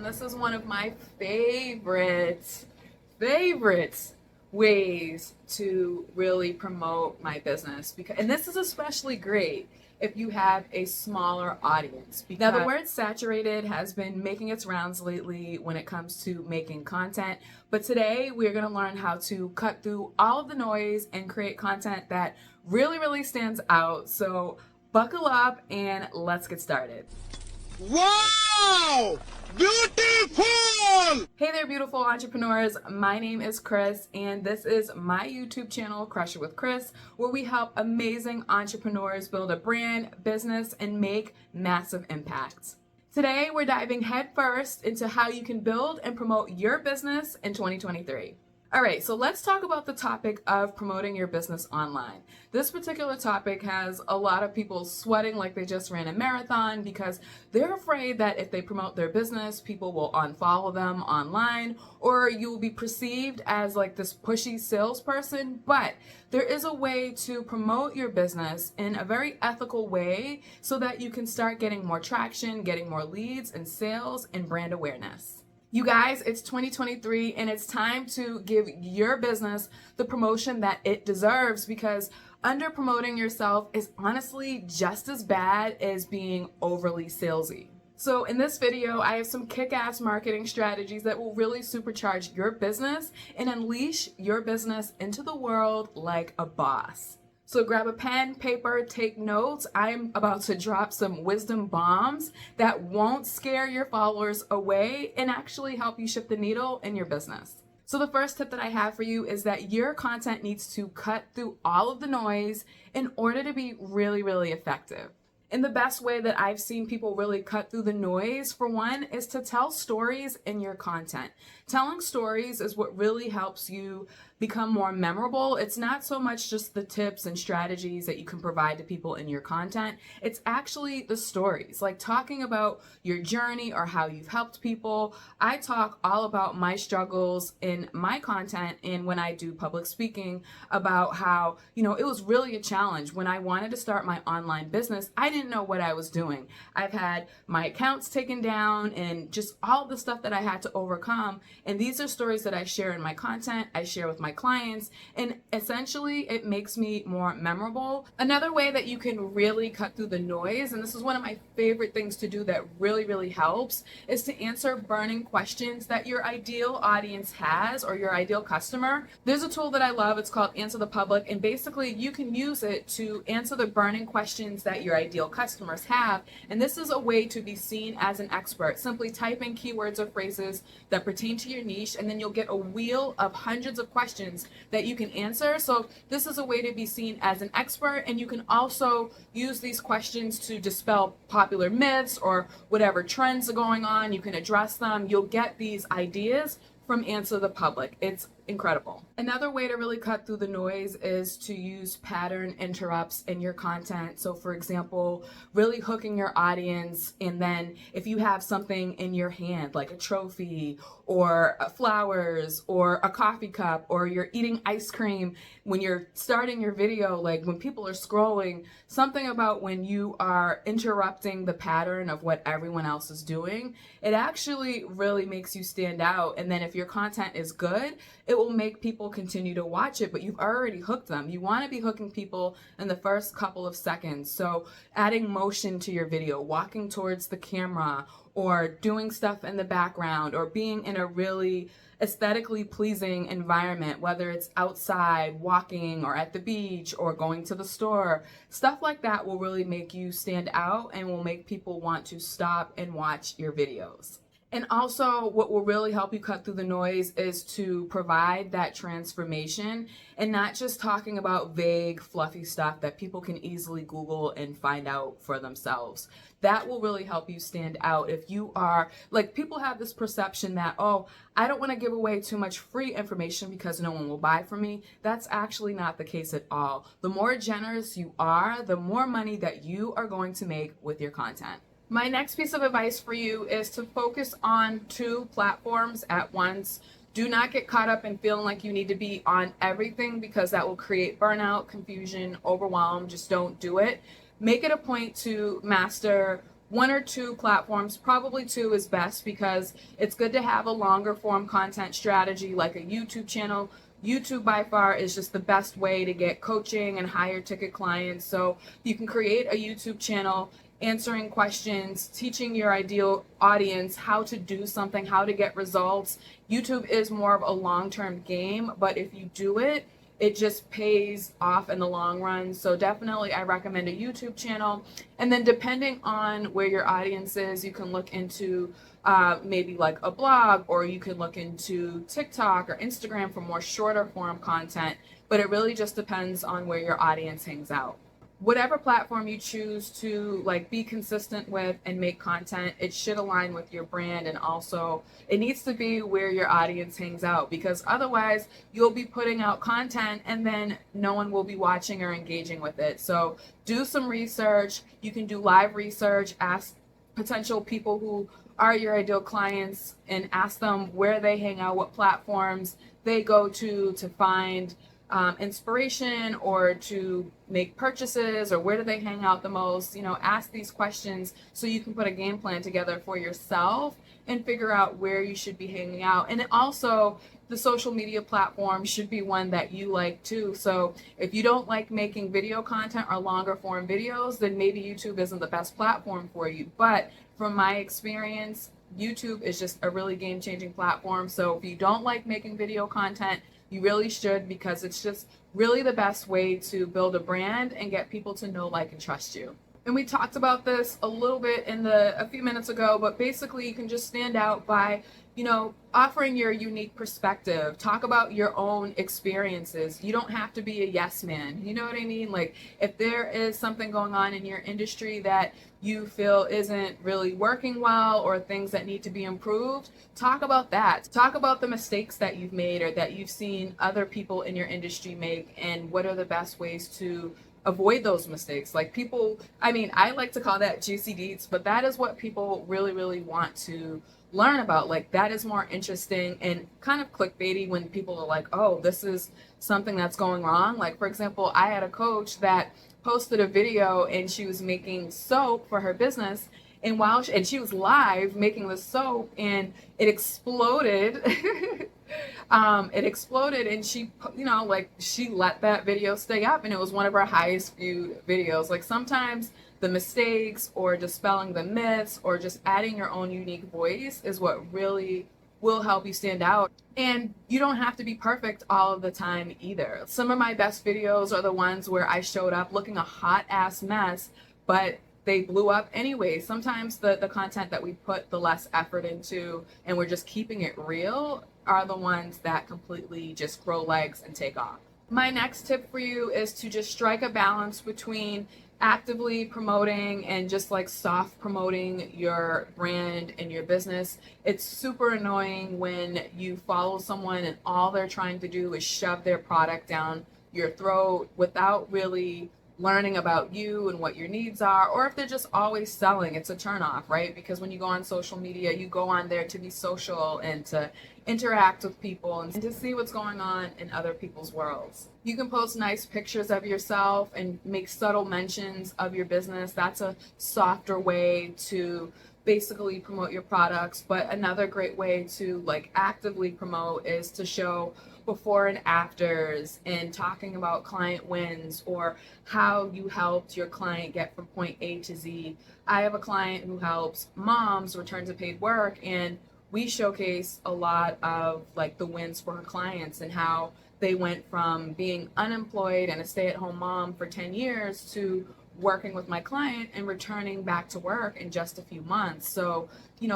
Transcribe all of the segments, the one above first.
this is one of my favorite ways to really promote my business, and this is especially great if you have a smaller audience. Now, the word saturated has been making its rounds lately when it comes to making content, but today we're going to learn how to cut through all of the noise and create content that really stands out. So buckle up and let's get started. Wow! Beautiful! Hey there, beautiful entrepreneurs. My name is Kris, and this is my YouTube channel, Crush It with Kris, where we help amazing entrepreneurs build a brand, business, and make massive impacts. Today, we're diving headfirst into how you can build and promote your business in 2023. All right, so let's talk about the topic of promoting your business online. This particular topic has a lot of people sweating like they just ran a marathon because they're afraid that if they promote their business, people will unfollow them online, or you will be perceived as like this pushy salesperson. But there is a way to promote your business in a very ethical way so that you can start getting more traction, getting more leads and sales and brand awareness. You guys, it's 2023 and it's time to give your business the promotion that it deserves, because under promoting yourself is honestly just as bad as being overly salesy. So in this video, I have some kick-ass marketing strategies that will really supercharge your business and unleash your business into the world like a boss. So grab a pen, paper, take notes. I'm about to drop some wisdom bombs that won't scare your followers away and actually help you shift the needle in your business. So the first tip that I have for you is that your content needs to cut through all of the noise in order to be really effective. And the best way that I've seen people really cut through the noise, for one, is to tell stories in your content. Telling stories is what really helps you become more memorable. It's not so much just the tips and strategies that you can provide to people in your content. It's actually the stories, like talking about your journey or how you've helped people. I talk all about my struggles in my content, and when I do public speaking, about how, it was really a challenge. When I wanted to start my online business, I didn't know what I was doing. I've had my accounts taken down and just all the stuff that I had to overcome. And these are stories that I share in my content, I share with my clients, and essentially it makes me more memorable. Another way that you can really cut through the noise, and this is one of my favorite things to do that really helps, is to answer burning questions that your ideal audience has, or your ideal customer. There's a tool that I love, it's called Answer the Public, and basically you can use it to answer the burning questions that your ideal customers have. And this is a way to be seen as an expert. Simply type in keywords or phrases that pertain to your niche, and then you'll get a wheel of hundreds of questions that you can answer. So this is a way to be seen as an expert, and you can also use these questions to dispel popular myths or whatever trends are going on. You can address them. You'll get these ideas from Answer the Public. It's incredible. Another way to really cut through the noise is to use pattern interrupts in your content. So for example, really hooking your audience, and then if you have something in your hand, like a trophy or flowers or a coffee cup, or you're eating ice cream when you're starting your video, like when people are scrolling, something about when you are interrupting the pattern of what everyone else is doing, it actually really makes you stand out. And then if your content is good, it will make people continue to watch it, but you've already hooked them. You want to be hooking people in the first couple of seconds. So adding motion to your video, walking towards the camera, or doing stuff in the background, or being in a really aesthetically pleasing environment, whether it's outside, walking, or at the beach, or going to the store. Stuff like that will really make you stand out and will make people want to stop and watch your videos. And also, what will really help you cut through the noise is to provide that transformation, and not just talking about vague, fluffy stuff that people can easily Google and find out for themselves. That will really help you stand out. If you are, like, people have this perception that, oh, I don't want to give away too much free information because no one will buy from me. That's actually not the case at all. The more generous you are, the more money that you are going to make with your content. My next piece of advice for you is to focus on 2 platforms at once. Do not get caught up in feeling like you need to be on everything, because that will create burnout, confusion, overwhelm. Just don't do it. Make it a point to master one or two platforms, probably two is best, because it's good to have a longer form content strategy like a YouTube channel. YouTube by far is just the best way to get coaching and higher ticket clients. So you can create a YouTube channel answering questions, teaching your ideal audience how to do something, how to get results. YouTube is more of a long-term game, but if you do it, it just pays off in the long run. So definitely I recommend a YouTube channel. And then depending on where your audience is, you can look into maybe like a blog, or you can look into TikTok or Instagram for more shorter form content. But it really just depends on where your audience hangs out. Whatever platform you choose to like be consistent with and make content, it should align with your brand, and also it needs to be where your audience hangs out, because otherwise you'll be putting out content and then no one will be watching or engaging with it. So do some research. You can do live research, ask potential people who are your ideal clients and ask them where they hang out, what platforms they go to find inspiration or to make purchases, or where do they hang out the most. Ask these questions so you can put a game plan together for yourself and figure out where you should be hanging out. And also, the social media platform should be one that you like too. So if you don't like making video content or longer form videos, then maybe YouTube isn't the best platform for you. But from my experience, YouTube is just a really game-changing platform. So if you don't like making video content, you really should, because it's just really the best way to build a brand and get people to know, like, and trust you. And we talked about this a little bit a few minutes ago, but basically you can just stand out by, offering your unique perspective. Talk about your own experiences. You don't have to be a yes man. You know what I mean? Like, if there is something going on in your industry that you feel isn't really working well, or things that need to be improved, talk about that. Talk about the mistakes that you've made or that you've seen other people in your industry make, and what are the best ways to avoid those mistakes. Like, people, I like to call that juicy deets, but that is what people really, really want to learn about. Like, that is more interesting and kind of clickbaity when people are like, oh, this is something that's going wrong. Like, for example, I had a coach that posted a video and she was making soap for her business, and she was live making the soap, and it exploded. It exploded, and she let that video stay up, and it was one of our highest viewed videos. Like, sometimes the mistakes or dispelling the myths or just adding your own unique voice is what really will help you stand out. And you don't have to be perfect all of the time either. Some of my best videos are the ones where I showed up looking a hot ass mess, but they blew up anyway. Sometimes the content that we put the less effort into and we're just keeping it real are the ones that completely just grow legs and take off. My next tip for you is to just strike a balance between actively promoting and just like soft promoting your brand and your business. It's super annoying when you follow someone and all they're trying to do is shove their product down your throat without really learning about you and what your needs are, or if they're just always selling. It's a turnoff, right? Because when you go on social media, you go on there to be social and to interact with people and to see what's going on in other people's worlds. You can post nice pictures of yourself and make subtle mentions of your business. That's a softer way to basically promote your products. But another great way to like actively promote is to show before and afters and talking about client wins or how you helped your client get from point A to Z. I have a client who helps moms return to paid work, and we showcase a lot of like the wins for her clients and how they went from being unemployed and a stay-at-home mom for 10 years to working with my client and returning back to work in just a few months. So,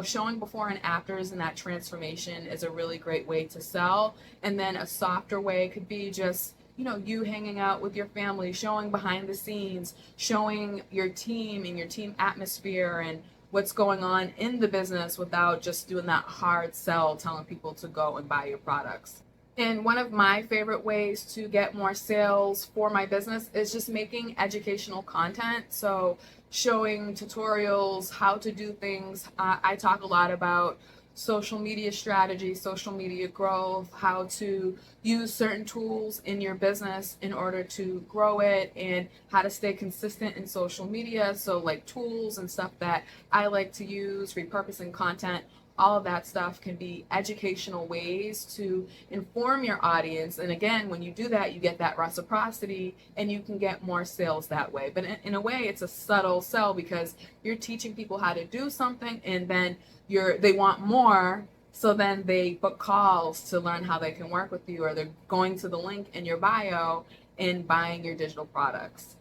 showing before and afters and that transformation is a really great way to sell. And then a softer way could be just, you hanging out with your family, showing behind the scenes, showing your team and your team atmosphere and what's going on in the business without just doing that hard sell, telling people to go and buy your products. And one of my favorite ways to get more sales for my business is just making educational content. So showing tutorials, how to do things. I talk a lot about social media strategy, social media growth, how to use certain tools in your business in order to grow it, and how to stay consistent in social media. So like tools and stuff that I like to use, repurposing content, all of that stuff can be educational ways to inform your audience. And again, when you do that, you get that reciprocity and you can get more sales that way. But in a way, it's a subtle sell because you're teaching people how to do something, and then they want more. So then they book calls to learn how they can work with you, or they're going to the link in your bio and buying your digital products.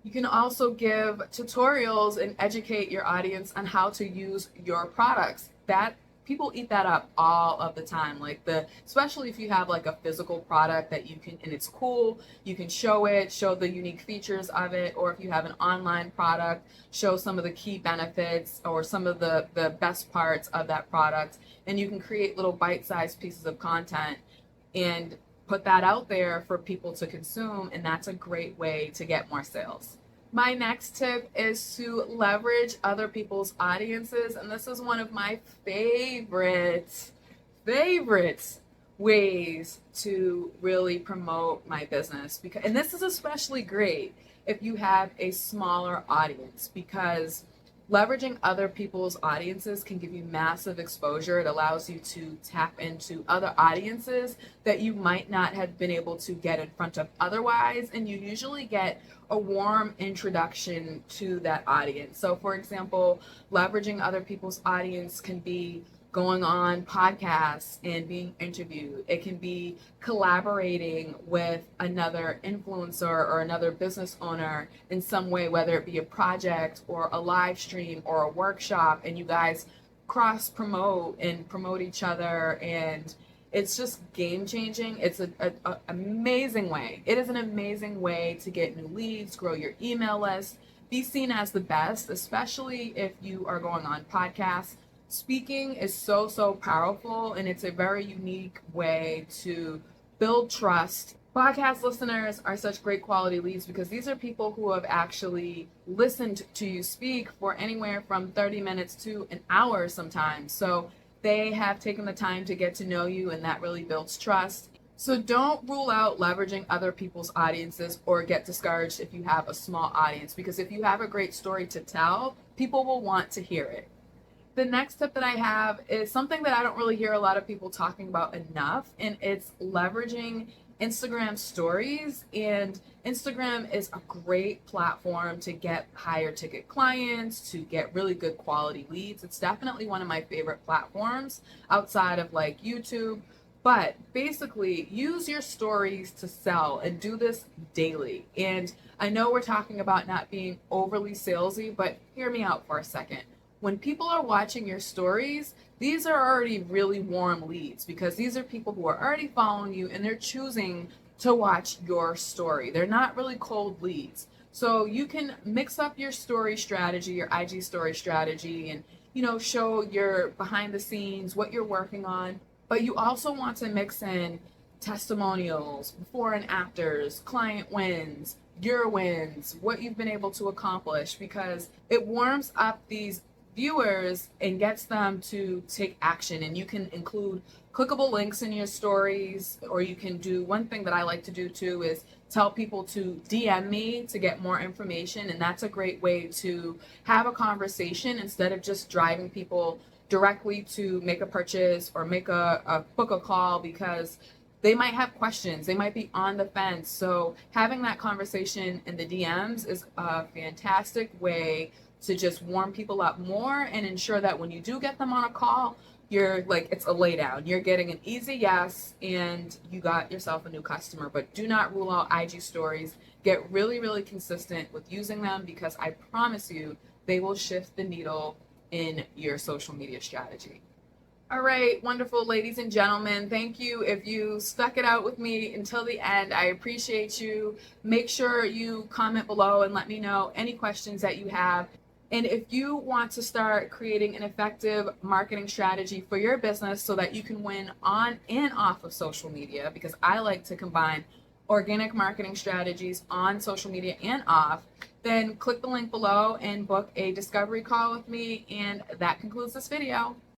You can also give tutorials and educate your audience on how to use your products. That people eat that up all of the time. Especially if you have like a physical product that you can, and it's cool, you can show it, show the unique features of it, or if you have an online product, show some of the key benefits or some of the best parts of that product. And you can create little bite-sized pieces of content and put that out there for people to consume, and that's a great way to get more sales. My next tip is to leverage other people's audiences, and this is one of my favorite ways to really promote my business, and this is especially great if you have a smaller audience, because leveraging other people's audiences can give you massive exposure. It allows you to tap into other audiences that you might not have been able to get in front of otherwise, and you usually get a warm introduction to that audience. So for example, leveraging other people's audience can be going on podcasts and being interviewed. It can be collaborating with another influencer or another business owner in some way, whether it be a project or a live stream or a workshop, and you guys cross promote and promote each other, and it's just game changing. It's an amazing way. It is an amazing way to get new leads, grow your email list, be seen as the best, especially if you are going on podcasts. Speaking is so powerful, and it's a very unique way to build trust. Podcast listeners are such great quality leads because these are people who have actually listened to you speak for anywhere from 30 minutes to an hour sometimes. So they have taken the time to get to know you, and that really builds trust. So don't rule out leveraging other people's audiences or get discouraged if you have a small audience, because if you have a great story to tell, people will want to hear it. The next tip that I have is something that I don't really hear a lot of people talking about enough, and it's leveraging Instagram stories. And Instagram is a great platform to get higher ticket clients, to get really good quality leads. It's definitely one of my favorite platforms outside of like YouTube. But basically, use your stories to sell and do this daily. And I know we're talking about not being overly salesy, but hear me out for a second. When people are watching your stories, these are already really warm leads, because these are people who are already following you and they're choosing to watch your story. They're not really cold leads. So you can mix up your story strategy, your IG story strategy, and show your behind the scenes, what you're working on. But you also want to mix in testimonials, before and afters, client wins, your wins, what you've been able to accomplish, because it warms up these viewers and gets them to take action. And you can include clickable links in your stories, or you can do one thing that I like to do too is tell people to DM me to get more information. And that's a great way to have a conversation instead of just driving people directly to make a purchase or make a book a call, because they might have questions, they might be on the fence. So having that conversation in the DMs is a fantastic way to just warm people up more and ensure that when you do get them on a call, you're like, it's a lay down. You're getting an easy yes, and you got yourself a new customer. But do not rule out IG stories. Get really consistent with using them, because I promise you they will shift the needle in your social media strategy. All right, wonderful ladies and gentlemen, thank you if you stuck it out with me until the end. I appreciate you. Make sure you comment below and let me know any questions that you have. And if you want to start creating an effective marketing strategy for your business so that you can win on and off of social media, because I like to combine organic marketing strategies on social media and off, then click the link below and book a discovery call with me. And that concludes this video.